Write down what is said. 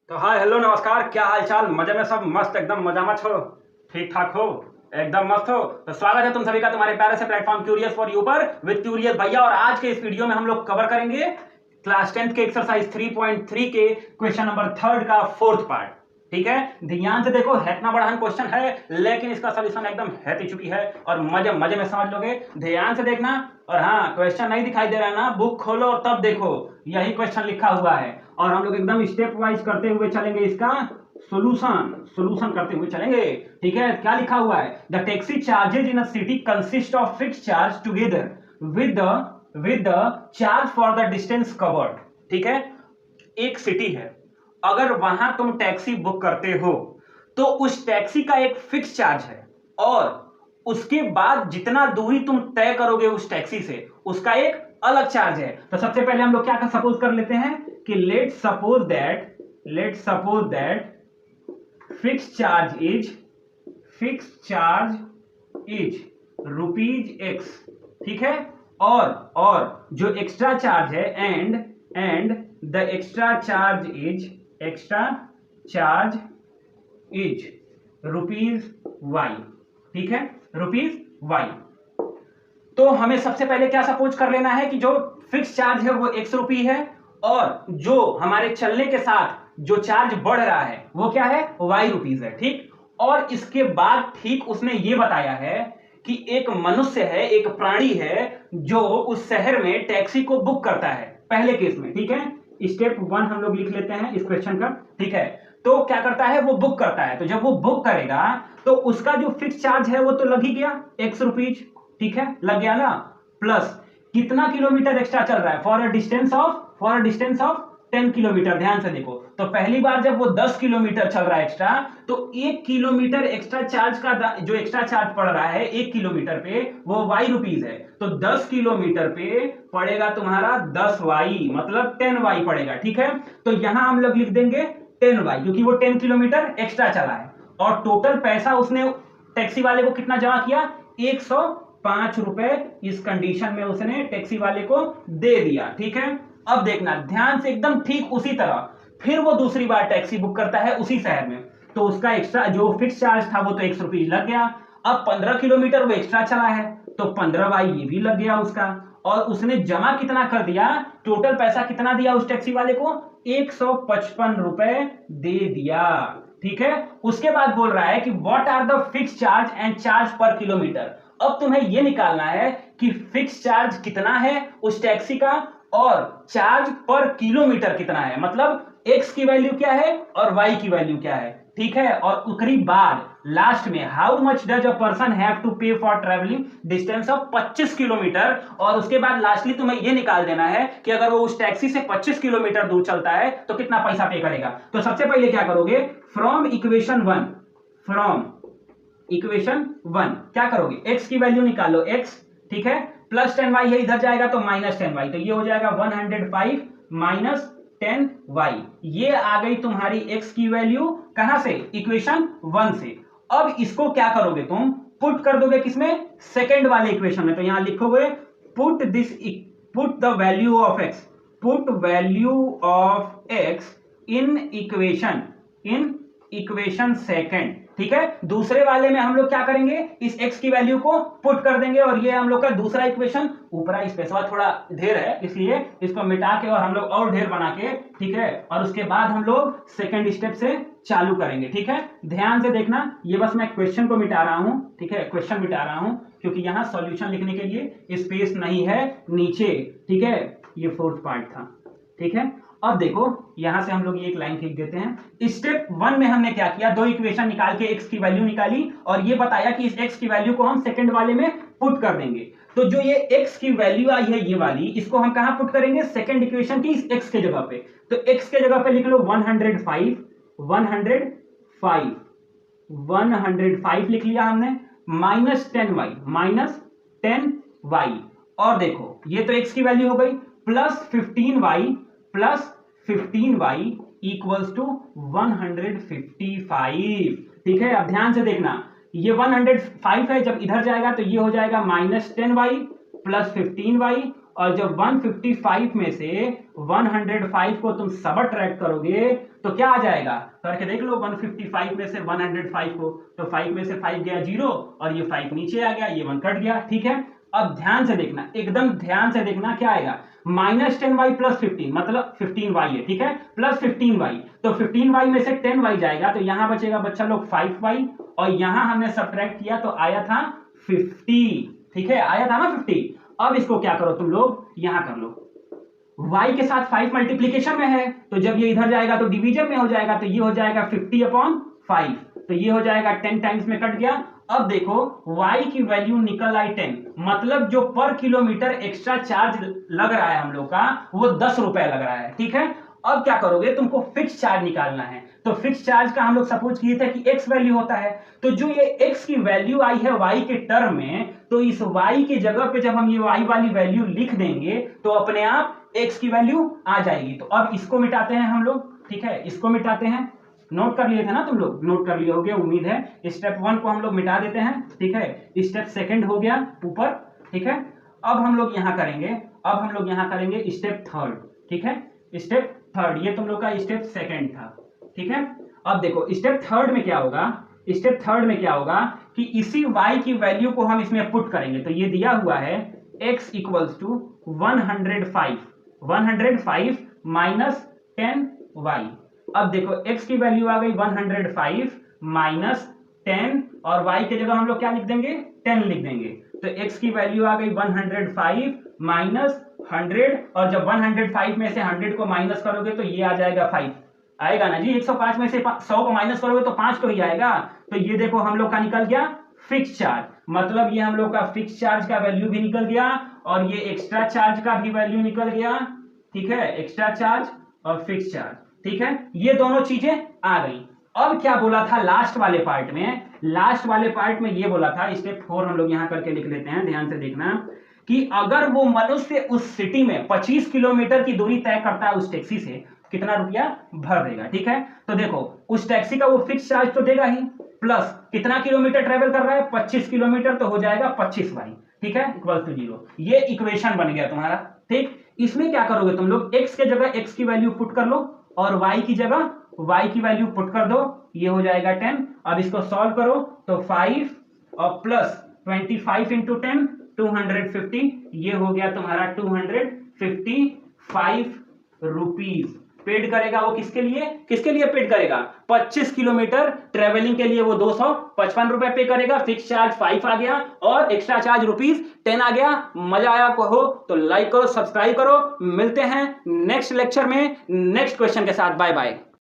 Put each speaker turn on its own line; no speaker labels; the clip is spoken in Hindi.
तो हाय हेलो नमस्कार, क्या हाल चाल? मजे में सब मस्त, एकदम मजा मच हो, ठीक ठाक हो, एकदम मस्त हो। तो स्वागत है तुम सभी का तुम्हारे प्यारे से प्लेटफॉर्म क्यूरियस फॉर यू पर विद क्यूरियस भैया। और आज के इस वीडियो में हम लोग कवर करेंगे क्लास 10th के एक्सरसाइज 3.3 के क्वेश्चन नंबर 3 का 4th पार्ट। ठीक है, ध्यान से देखो, है इतना बड़ा क्वेश्चन है लेकिन इसका सोल्यूशन एकदम है चुकी है और मजे मजे में समझ लोगे। ध्यान से देखना। और हाँ, क्वेश्चन नहीं दिखाई दे रहा है ना, बुक खोलो और तब देखो, यही क्वेश्चन लिखा हुआ है और हम लोग एकदम स्टेप वाइज करते हुए चलेंगे, इसका सॉल्यूशन करते हुए चलेंगे। ठीक है, क्या लिखा हुआ है? The taxi charges in a city consist of fixed charge together with the charge for the distance covered. ठीक है, एक सिटी है, अगर वहां तुम टैक्सी बुक करते हो तो उस टैक्सी का एक फिक्स चार्ज है और उसके बाद जितना दूरी तुम तय करोगे उस टैक्सी से उसका एक अलग चार्ज है। तो सबसे पहले हम लोग क्या सपोज कर लेते हैं कि let suppose that fix charge is rupees X. ठीक है, और जो एक्स्ट्रा चार्ज है and the extra charge is rupees Y. ठीक है, रुपीज वाई। तो हमें सबसे पहले क्या सपोज कर लेना है कि जो फिक्स चार्ज है वो x रुपी है और जो हमारे चलने के साथ जो चार्ज बढ़ रहा है वो क्या है? y रुपीज है। ठीक, और इसके बाद ठीक उसने ये बताया है कि एक मनुष्य है, एक प्राणी है जो उस शहर में टैक्सी को बुक करता है पहले केस में। ठीक है, स्टेप 1 हम लोग लिख लेते हैं इस क्वेश्चन का। ठीक है, तो क्या करता है? वो बुक करता है। तो जब वो बुक करेगा तो उसका जो फिक्स चार्ज है वो तो लग ही गया, x रुपीज। ठीक है, लग गया ना, प्लस कितना किलोमीटर एक्स्ट्रा चल रहा है? For a distance of 10 kilometre. ध्यान से देखो, तो पहली बार जब वो 10 किलोमीटर चल रहा है एक्स्ट्रा, तो 1 किलोमीटर एक्स्ट्रा चार्ज का जो एक्स्ट्रा चार्ज पड़ रहा है 1 किलोमीटर पे वो y रुपीज है। तो 10 किलोमीटर पे पड़ेगा तुम्हारा 10y, मतलब 10y पड़ेगा। ठीक है, तो यहां हम लोग लिख देंगे 10y क्योंकि वो 10 किलोमीटर एक्स्ट्रा चला है और टोटल पैसा उसने टैक्सी वाले को कितना जमा किया? 105 रुपए इस कंडीशन में उसने टैक्सी वाले को दे दिया। ठीक है, अब देखना ध्यान से, एकदम ठीक उसी तरह फिर वो दूसरी बार टैक्सी बुक करता है उसी शहर में, तो उसका एक्स्ट्रा जो फिक्स चार्ज था वो तो 1 रुपीज लग गया। अब 15 किलोमीटर वो एक्स्ट्रा चला है तो 15y ये भी लग गया उसका, और उसने जमा कितना कर दिया? टोटल पैसा कितना दिया उस टैक्सी वाले को? 155 रुपए दे दिया। ठीक है, उसके बाद बोल रहा है कि what are the fix charge and charge per kilometre. अब तुम्हें यह निकालना है कि फिक्स चार्ज कितना है उस टैक्सी का और चार्ज पर किलोमीटर कितना है, मतलब x की वैल्यू क्या है और y की वैल्यू क्या है। ठीक है, और उसके बाद लास्ट में how much does a person have to pay for travelling distance of 25 kilometre. और उसके बाद लास्टली तुम्हें यह निकाल देना है कि अगर वो उस टैक्सी से 25 किलोमीटर दूर चलता है तो कितना पैसा पे करेगा। तो सबसे पहले क्या करोगे? फ्रॉम इक्वेशन वन क्या करोगे? x की वैल्यू निकालो x। ठीक है, प्लस 10y है, इधर जाएगा तो माइनस 10y, तो ये हो जाएगा 105 माइनस 10y। ये आ गई तुम्हारी x की वैल्यू कहां से? इक्वेशन 1 से। अब इसको क्या करोगे तुम? पुट कर दोगे किसमें? सेकंड वाले इक्वेशन में। तो यहां लिखोगे put the value of x in equation second. ठीक है, दूसरे वाले में हम लोग क्या करेंगे? इस x की वैल्यू को पुट कर देंगे और ये हम लोग का दूसरा इक्वेशन। ऊपर स्पेसवा थोड़ा ढेर है इसलिए इसको मिटा के और हम लोग और ढेर बना के, ठीक है, और उसके बाद हम लोग सेकंड स्टेप से चालू करेंगे। ठीक है, ध्यान से देखना, ये बस मैं क्वेश्चन को मिटा रहा हूं। ठीक है, क्वेश्चन मिटा रहा हूं क्योंकि यहां सॉल्यूशन लिखने के लिए स्पेस नहीं है नीचे। ठीक है, ये 4th पार्ट था। ठीक है, अब देखो यहां से हम लोग ये एक लाइन खींच देते हैं। स्टेप 1 में हमने क्या किया? दो इक्वेशन निकाल के x की वैल्यू निकाली और ये बताया कि इस x की वैल्यू को हम सेकंड वाले में पुट कर देंगे। तो जो ये x की वैल्यू आई है ये वाली, इसको हम कहां पुट करेंगे? सेकंड इक्वेशन की इस x के जगह पे। तो x के जगह पे लिख लो 105 लिख लिया हमने, माइनस 10y, और देखो ये तो x की वैल्यू हो गई, प्लस 15y इक्वल्स टू 155। ठीक है, अब ध्यान से देखना, ये 105 है, जब इधर जाएगा तो ये हो जाएगा माइनस 10y प्लस 15y और जब 155 में से 105 को तुम सबट्रैक्ट करोगे तो क्या आ जाएगा, करके देख लो। 155 में से 105 को, तो 5 में से 5 गया 0 और ये 5 नीचे आ गया, ये 1 कट गया। ठीक है, अब ध्यान से देखना, एकदम ध्यान से देखना, क्या आएगा -10y + 15, मतलब 15y है। ठीक है, प्लस 15y, तो 15y में से 10y जाएगा तो यहां बचेगा बच्चा लोग 5y, और यहां हमने सब्ट्रैक्ट किया तो आया था 50। ठीक है, आया था ना 50। अब इसको क्या करो तुम लोग, यहां कर लो, y के साथ 5 मल्टीप्लीकेशन में है, तो जब ये इधर जाएगा तो डिवीजन में हो जाएगा, तो ये हो जाएगा 50/5, तो ये हो जाएगा 10 टाइम्स में कट गया। अब देखो y की वैल्यू निकल आई 10, मतलब जो पर किलोमीटर एक्स्ट्रा चार्ज लग रहा है हम लोग का वो 10 रुपए लग रहा है। ठीक है, अब क्या करोगे, तुमको फिक्स चार्ज निकालना है, तो फिक्स चार्ज का हम लोग सपोज किए थे कि x वैल्यू होता है, तो जो ये x की वैल्यू आई है y के टर्म में, तो इस y की जगह पे जब हम ये y वाली वैल्यू लिख देंगे तो अपने आप x की वैल्यू आ जाएगी। तो अब इसको मिटाते हैं हम लोग। ठीक है, इसको मिटाते हैं, नोट कर लिए थे ना तुम लोग, नोट कर लिए होगे उम्मीद है। स्टेप 1 को हम लोग मिटा देते हैं। ठीक है, स्टेप 2 हो गया ऊपर। ठीक है, अब हम लोग यहाँ करेंगे स्टेप 3। ठीक है, स्टेप 3, ये तुम लोग का स्टेप 2 था। ठीक है, अब देखो स्टेप 3 में क्या होगा, स्टेप 3 में क्या होगा कि इसी y की वैल्यू को हम इसमें पुट करेंगे। तो ये दिया हुआ है x = 105 माइनस 10y। अब देखो x की वैल्यू आ गई 105 माइनस 10, और y के जगह हम लोग क्या लिख देंगे, 10 लिख देंगे। तो x की वैल्यू आ गई 105 माइनस 100, और जब 105 में से 100 को माइनस करोगे तो ये आ जाएगा 5, आएगा ना जी। 105 में से 100 को माइनस करोगे तो 5 तो ही आएगा। तो ये देखो हम लोग का निकल गया फिक्स चार्ज, मतलब ये हम लोग का फिक्स चार्ज का वैल्यू भी निकल गया और ये एक्स्ट्रा चार्ज का भी वैल्यू निकल गया। ठीक है, एक्स्ट्रा चार्ज और फिक्स चार्ज। ठीक है, ये दोनों चीजें आ गई। अब क्या बोला था लास्ट वाले पार्ट में, लास्ट वाले पार्ट में ये बोला था, स्टेप 4 हम लोग यहां करके लिख लेते हैं, ध्यान से देखना, कि अगर वो मनुष्य उस सिटी में 25 किलोमीटर की दूरी तय करता है उस टैक्सी से, कितना रुपया भर देगा। ठीक है, तो देखो उस टैक्सी का वो फिक्स चार्ज तो देगा ही, प्लस कितना किलोमीटर ट्रेवल कर रहा है, 25 किलोमीटर, तो हो जाएगा 25y। ठीक है, = 0। ये इक्वेशन बन गया तुम्हारा। ठीक, इसमें क्या करोगे तुम लोग, x के जगह x की वैल्यू पुट कर लो और y की जगह y की वैल्यू पुट कर दो, ये हो जाएगा 10। अब इसको सॉल्व करो तो 5 और प्लस 25 × 10 250, ये हो गया तुम्हारा 255 रुपीज पेड करेगा। वो किसके लिए पेड करेगा, 25 किलोमीटर ट्रेवलिंग के लिए वो 255 रुपए पे करेगा। फिक्स चार्ज 5 आ गया और एक्स्ट्रा चार्ज ₹10 आ गया। मजा आया को हो तो लाइक करो, सब्सक्राइब करो। मिलते हैं नेक्स्ट लेक्चर में नेक्स्ट क्वेश्चन के साथ। Bye bye.